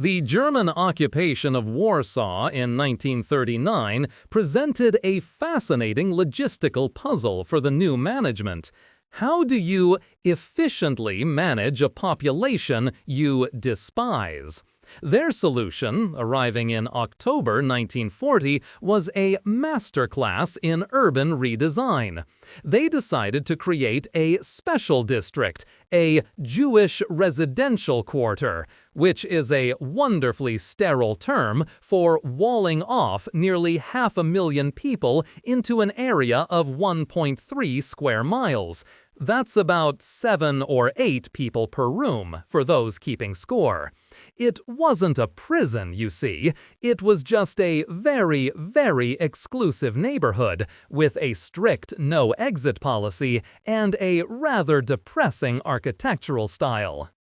The German occupation of Warsaw in 1939 presented a fascinating logistical puzzle for the new management. How do you efficiently manage a population you despise? Their solution, arriving in October 1940, was a masterclass in urban redesign. They decided to create a special district, a Jewish residential quarter, which is a wonderfully sterile term for walling off nearly 500,000 people into an area of 1.3 square miles. That's about 7 or 8 people per room, for those keeping score. It wasn't a prison, you see. It was just a very, very exclusive neighborhood with a strict no-exit policy and a rather depressing architectural style.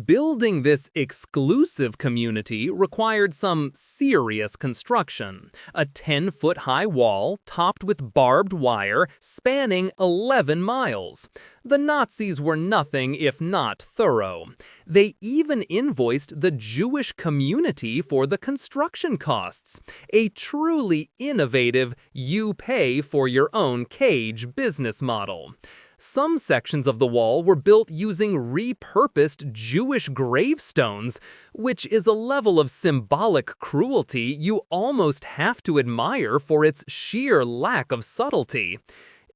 Building this exclusive community required some serious construction. A 10-foot-high wall topped with barbed wire spanning 11 miles. The Nazis were nothing if not thorough. They even invoiced the Jewish community for the construction costs. A truly innovative you-pay-for-your-own-cage business model. Some sections of the wall were built using repurposed Jewish gravestones, which is a level of symbolic cruelty you almost have to admire for its sheer lack of subtlety.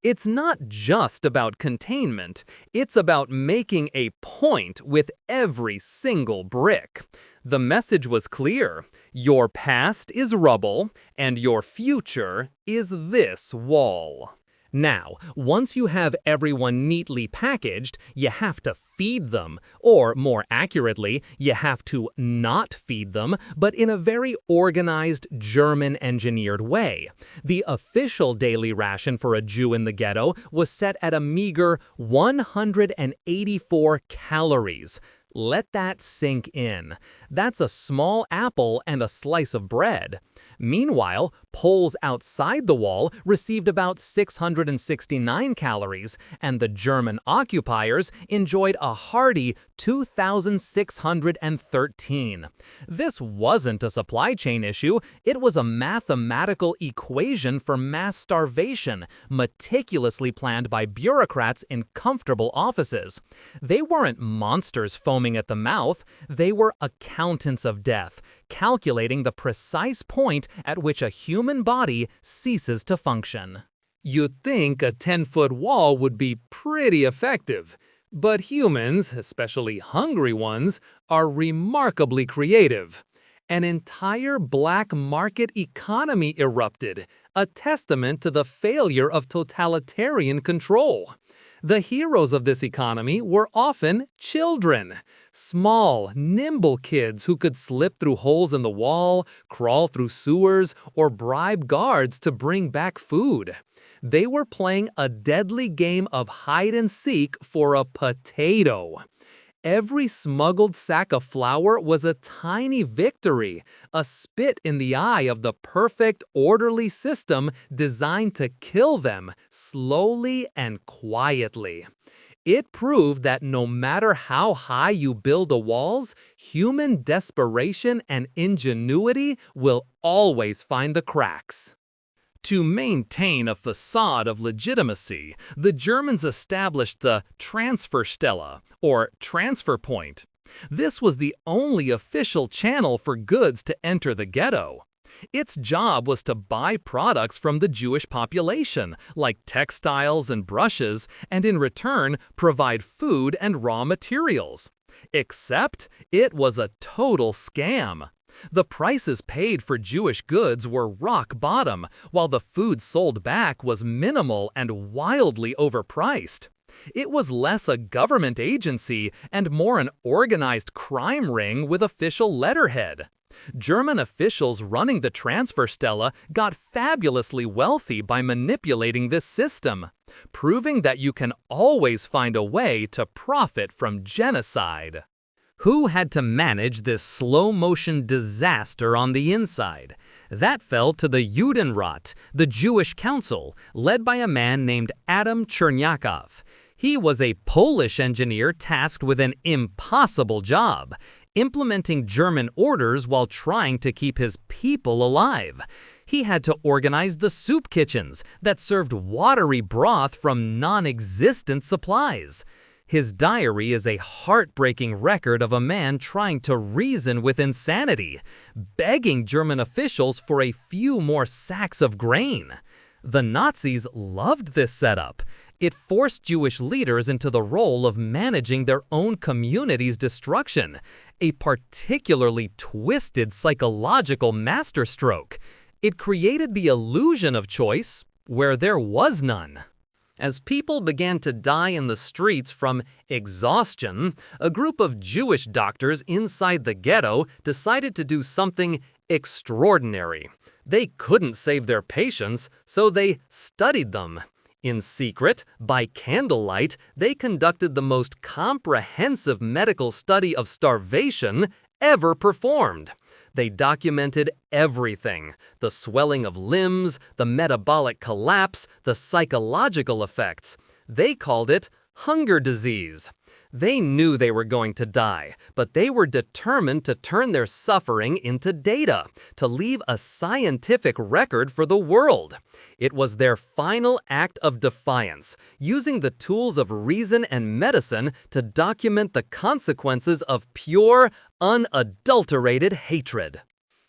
It's not just about containment, it's about making a point with every single brick. The message was clear: your past is rubble, and your future is this wall. Now, once you have everyone neatly packaged, you have to feed them. Or, more accurately, you have to not feed them, but in a very organized, German-engineered way. The official daily ration for a Jew in the ghetto was set at a meager 184 calories. Let that sink in. That's a small apple and a slice of bread. Meanwhile, Poles outside the wall received about 669 calories, and the German occupiers enjoyed a hearty 2,613. This wasn't a supply chain issue, it was a mathematical equation for mass starvation, meticulously planned by bureaucrats in comfortable offices. They weren't monsters foaming at the mouth, they were accountants of death, calculating the precise point at which a human body ceases to function. You'd think a 10-foot wall would be pretty effective, but humans, especially hungry ones, are remarkably creative. An entire black market economy erupted, a testament to the failure of totalitarian control. The heroes of this economy were often children. Small, nimble kids who could slip through holes in the wall, crawl through sewers, or bribe guards to bring back food. They were playing a deadly game of hide-and-seek for a potato. Every smuggled sack of flour was a tiny victory, a spit in the eye of the perfect, orderly system designed to kill them slowly and quietly. It proved that no matter how high you build the walls, human desperation and ingenuity will always find the cracks. To maintain a facade of legitimacy, the Germans established the Transferstelle, or transfer point. This was the only official channel for goods to enter the ghetto. Its job was to buy products from the Jewish population, like textiles and brushes, and in return provide food and raw materials. Except it was a total scam. The prices paid for Jewish goods were rock bottom, while the food sold back was minimal and wildly overpriced. It was less a government agency and more an organized crime ring with official letterhead. German officials running the Transferstelle got fabulously wealthy by manipulating this system, proving that you can always find a way to profit from genocide. Who had to manage this slow-motion disaster on the inside? That fell to the Judenrat, the Jewish council, led by a man named Adam Chernyakov. He was a Polish engineer tasked with an impossible job: implementing German orders while trying to keep his people alive. He had to organize the soup kitchens that served watery broth from non-existent supplies. His diary is a heartbreaking record of a man trying to reason with insanity, begging German officials for a few more sacks of grain. The Nazis loved this setup. It forced Jewish leaders into the role of managing their own community's destruction, a particularly twisted psychological masterstroke. It created the illusion of choice where there was none. As people began to die in the streets from exhaustion, a group of Jewish doctors inside the ghetto decided to do something extraordinary. They couldn't save their patients, so they studied them. In secret, by candlelight, they conducted the most comprehensive medical study of starvation ever performed. They documented everything: the swelling of limbs, the metabolic collapse, the psychological effects. They called it hunger disease. They knew they were going to die, but they were determined to turn their suffering into data, to leave a scientific record for the world. It was their final act of defiance, using the tools of reason and medicine to document the consequences of pure, unadulterated hatred.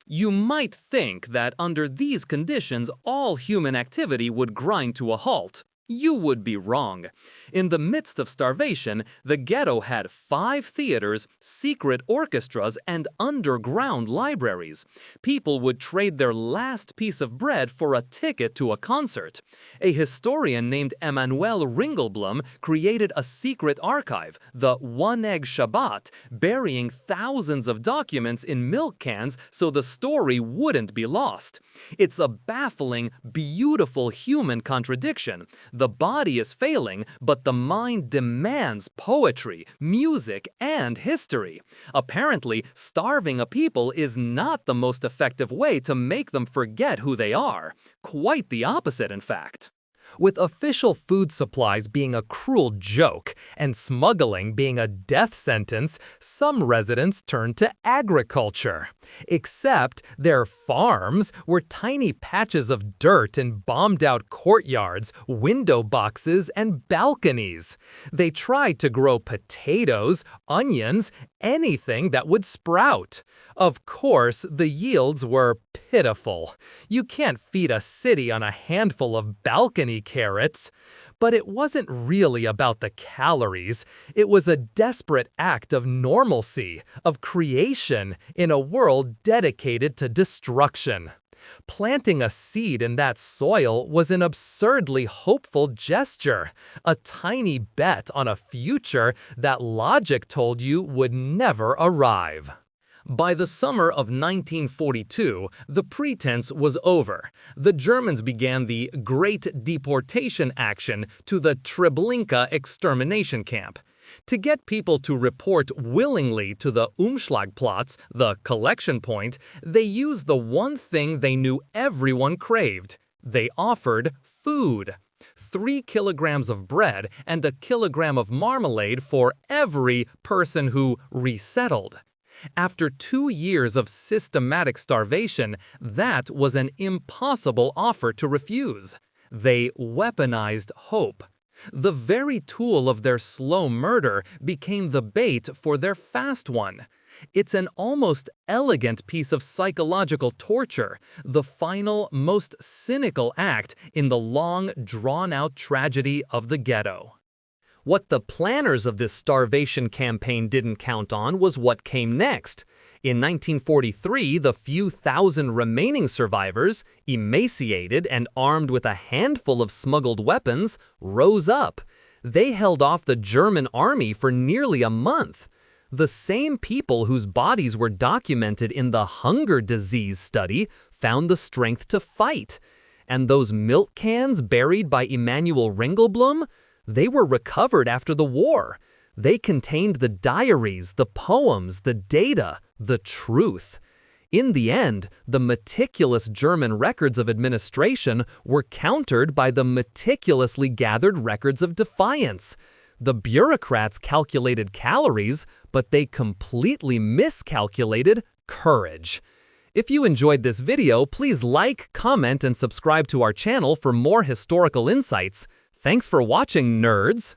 You might think that under these conditions all human activity would grind to a halt. You would be wrong. In the midst of starvation, the ghetto had 5 theaters, secret orchestras, and underground libraries. People would trade their last piece of bread for a ticket to a concert. A historian named Emanuel Ringelblum created a secret archive, the One-Egg Shabbat, burying thousands of documents in milk cans so the story wouldn't be lost. It's a baffling, beautiful human contradiction. The body is failing, but the mind demands poetry, music, and history. Apparently, starving a people is not the most effective way to make them forget who they are. Quite the opposite, in fact. With official food supplies being a cruel joke and smuggling being a death sentence, some residents turned to agriculture. Except their farms were tiny patches of dirt in bombed-out courtyards, window boxes, and balconies. They tried to grow potatoes, onions, anything that would sprout. Of course, the yields were pitiful. You can't feed a city on a handful of balcony carrots. But it wasn't really about the calories. It was a desperate act of normalcy, of creation, in a world dedicated to destruction. Planting a seed in that soil was an absurdly hopeful gesture, a tiny bet on a future that logic told you would never arrive. By the summer of 1942, the pretense was over. The Germans began the Great Deportation Action to the Treblinka extermination camp. To get people to report willingly to the Umschlagplatz, the collection point, they used the one thing they knew everyone craved. They offered food. 3 kilograms of bread and a kilogram of marmalade for every person who resettled. After 2 years of systematic starvation, that was an impossible offer to refuse. They weaponized hope. The very tool of their slow murder became the bait for their fast one. It's an almost elegant piece of psychological torture, the final, most cynical act in the long, drawn-out tragedy of the ghetto. What the planners of this starvation campaign didn't count on was what came next. In 1943, the few thousand remaining survivors, emaciated and armed with a handful of smuggled weapons, rose up. They held off the German army for nearly a month. The same people whose bodies were documented in the hunger disease study found the strength to fight. And those milk cans buried by Emanuel Ringelblum? They were recovered after the war. They contained the diaries, the poems, the data, the truth. In the end, the meticulous German records of administration were countered by the meticulously gathered records of defiance. The bureaucrats calculated calories, but they completely miscalculated courage. If you enjoyed this video, please like, comment, and subscribe to our channel for more historical insights. Thanks for watching, nerds!